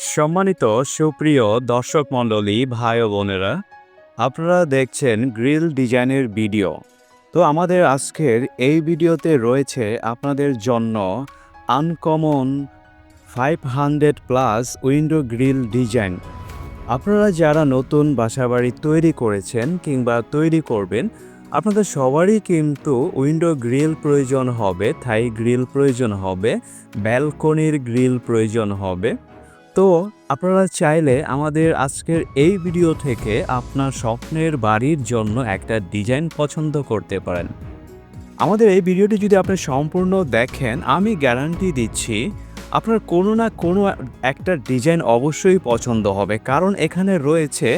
সম্মানিত সুপ্রিয় দর্শক মণ্ডলী, ভাই ও বোনেরা, আপনারা দেখছেন গ্রিল ডিজাইনের ভিডিও। তো আমাদের আজকের এই ভিডিওতে রয়েছে আপনাদের জন্য আনকমন 500+ উইন্ডো গ্রিল ডিজাইন। আপনারা যারা নতুন বাসাবাড়ি তৈরি করেছেন কিংবা তৈরি করবেন, আপনাদের সবারই কিন্তু উইন্ডো গ্রিল প্রয়োজন হবে, থাই গ্রিল প্রয়োজন হবে, ব্যালকনির গ্রিল প্রয়োজন হবে। তো আপনারা চাইলে আমাদের আজকের এই ভিডিও থেকে আপনার স্বপ্নের বাড়ির জন্য একটা ডিজাইন পছন্দ করতে পারেন। আমাদের এই ভিডিওটি যদি আপনি সম্পূর্ণ দেখেন, আমি গ্যারান্টি দিচ্ছি আপনার কোনো না কোনো একটা ডিজাইন অবশ্যই পছন্দ হবে, কারণ এখানে রয়েছে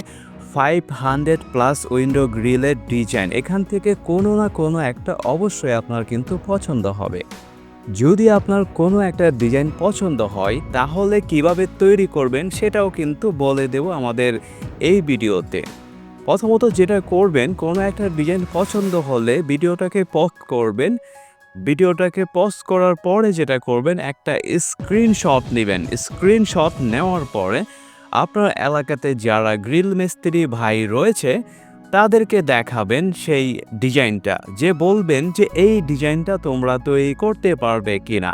500+ উইন্ডো গ্রিলের ডিজাইন। এখান থেকে কোনো না কোনো একটা অবশ্যই আপনার কিন্তু পছন্দ হবে। যদি আপনার কোনো একটা ডিজাইন পছন্দ হয়, তাহলে কিভাবে তৈরি করবেন সেটাও কিন্তু বলে দেব আমাদের এই ভিডিওতে। প্রথমত যেটা করবেন, কোনো একটা ডিজাইন পছন্দ হলে ভিডিওটাকে পজ করবেন। ভিডিওটাকে পজ করার পরে যেটা করবেন, একটা স্ক্রিনশট নেবেন। স্ক্রিনশট নেওয়ার পরে আপনার এলাকাতে যারা গ্রিল মিস্ত্রি ভাই রয়েছে তাদেরকে দেখাবেন সেই ডিজাইনটা, যে বলবেন যে এই ডিজাইনটা তোমরা তৈরি করতে পারবে কিনা।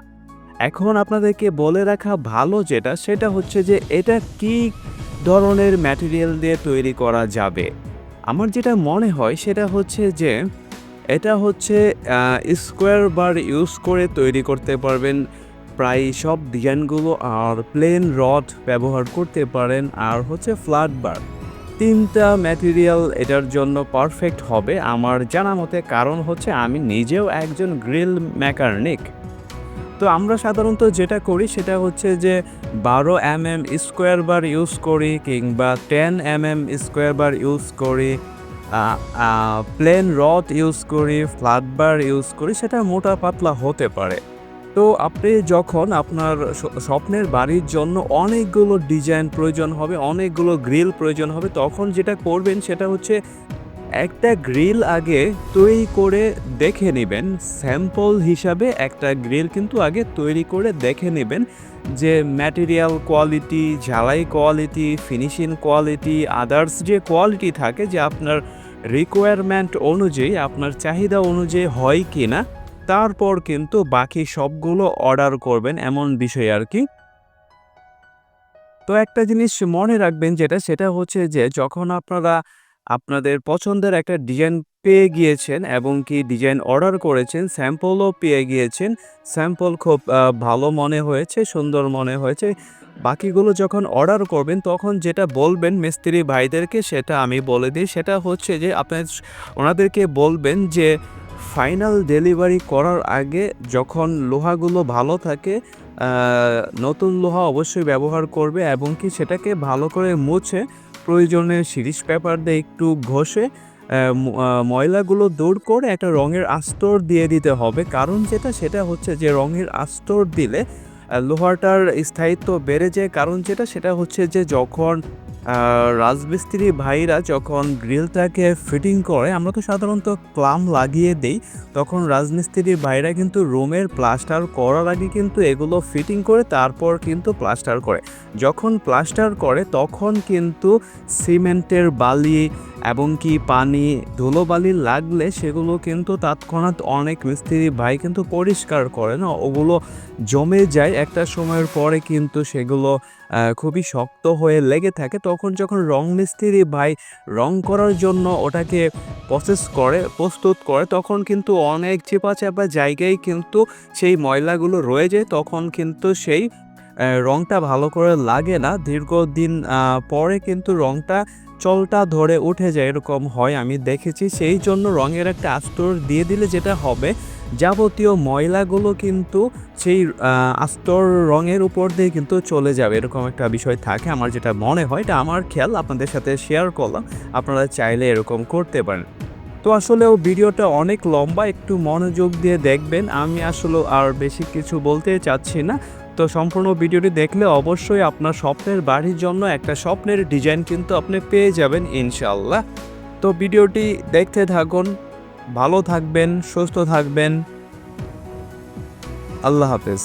এখন আপনাদেরকে বলে রাখা ভালো সেটা হচ্ছে যে এটা কি ধরনের ম্যাটেরিয়াল দিয়ে তৈরি করা যাবে। আমার যেটা মনে হয় সেটা হচ্ছে যে এটা হচ্ছে স্কোয়ার বার ইউজ করে তৈরি করতে পারবেন প্রায় সব ডিজাইনগুলো, আর প্লেন রড ব্যবহার করতে পারেন, আর হচ্ছে ফ্ল্যাট বার। তিনটা ম্যাটেরিয়াল এটার জন্য পারফেক্ট হবে আমার জানা মতে, কারণ হচ্ছে আমি নিজেও একজন গ্রিল মেকানিক। তো আমরা সাধারণত যেটা করি সেটা হচ্ছে যে 12 mm স্কোয়ার বার ইউজ করি, কিংবা 10 mm স্কোয়ার বার ইউজ করি, প্লেন রড ইউজ করি, ফ্ল্যাট বার ইউজ করি, সেটা মোটা পাতলা হতে পারে। তো আপনি যখন আপনার স্বপ্নের বাড়ির জন্য অনেকগুলো ডিজাইন প্রয়োজন হবে, অনেকগুলো গ্রিল প্রয়োজন হবে, তখন যেটা করবেন সেটা হচ্ছে একটা গ্রিল আগে তৈরি করে দেখে নেবেন। স্যাম্পল হিসাবে একটা গ্রিল কিন্তু আগে তৈরি করে দেখে নেবেন যে ম্যাটেরিয়াল কোয়ালিটি, ঝালাই কোয়ালিটি, ফিনিশিং কোয়ালিটি, আদার্স যে কোয়ালিটি থাকে, যে আপনার রিকোয়ারমেন্ট অনুযায়ী, আপনার চাহিদা অনুযায়ী হয় কি না। তারপর কিন্তু বাকি সবগুলো অর্ডার করবেন, এমন বিষয় আর কি। তো একটা জিনিস মনে রাখবেন, সেটা হচ্ছে যে যখন আপনারা আপনাদের পছন্দের একটা ডিজাইন পেয়ে গিয়েছেন এবং কি ডিজাইন অর্ডার করেছেন, স্যাম্পলও পেয়ে গিয়েছেন, স্যাম্পল খুব ভালো মনে হয়েছে, সুন্দর মনে হয়েছে, বাকিগুলো যখন অর্ডার করবেন তখন যেটা বলবেন মিস্ত্রি ভাইদেরকে, সেটা আমি বলে দিই। সেটা হচ্ছে যে আপনার ওনাদেরকে বলবেন যে ফাইনাল ডেলিভারি করার আগে যখন লোহাগুলো ভালো থাকে, নতুন লোহা অবশ্যই ব্যবহার করবে, এবং কি সেটাকে ভালো করে মুছে প্রয়োজনে সিরিজ পেপার দিয়ে একটু ঘষে ময়লাগুলো দূর করে একটা রঙের আস্তর দিয়ে দিতে হবে। কারণ সেটা হচ্ছে যে রঙের আস্তর দিলে লোহাটার স্থায়িত্ব বেড়ে যায়। কারণ সেটা হচ্ছে যে যখন রাজমিস্ত্রি ভাইরা যখন গ্রিলটাকে ফিটিং করে, আমরা তো সাধারণত ক্লাম লাগিয়ে দেই, তখন রাজমিস্ত্রি ভাইরা কিন্তু রুমের প্লাস্টার করার আগে কিন্তু এগুলো ফিটিং করে তারপর কিন্তু প্লাস্টার করে। যখন প্লাস্টার করে তখন কিন্তু সিমেন্টের বালি এবং কি পানি, ধুলোবালি লাগলে সেগুলো কিন্তু তৎক্ষণাৎ অনেক মিস্ত্রি ভাই কিন্তু পরিষ্কার করে না, ওগুলো জমে যায়। একটা সময়ের পরে কিন্তু সেগুলো খুবই শক্ত হয়ে লেগে থাকে। তখন যখন রং মিস্ত্রি ভাই রং করার জন্য ওটাকে প্রস্তুত করে, তখন কিন্তু অনেক চিপা জায়গায় কিন্তু সেই ময়লাগুলো রয়ে যায়। তখন কিন্তু সেই রংটা ভালো করে লাগে না, দীর্ঘদিন পরে কিন্তু রংটা চলটা ধরে উঠে যায়, এরকম হয়, আমি দেখেছি। সেই জন্য রঙের একটা আস্তর দিয়ে দিলে যেটা হবে, যাবতীয় ময়লাগুলো কিন্তু সেই আস্তর রঙের উপর দিয়ে কিন্তু চলে যাবে, এরকম একটা বিষয় থাকে। আমার যেটা মনে হয়, এটা আমার খেয়াল, আপনাদের সাথে শেয়ার করলাম, আপনারা চাইলে এরকম করতে পারেন। তো আসলেও ভিডিওটা অনেক লম্বা, একটু মনোযোগ দিয়ে দেখবেন। আমি আসলে আর বেশি কিছু বলতে চাচ্ছি না। তো সম্পূর্ণ ভিডিওটি দেখলে অবশ্যই আপনার স্বপ্নের বাড়ির জন্য একটা স্বপ্নের ডিজাইন কিন্তু আপনি পেয়ে যাবেন ইনশাআল্লাহ। তো ভিডিওটি দেখতে থাকুন, ভালো থাকবেন, সুস্থ থাকবেন। আল্লাহ হাফেজ।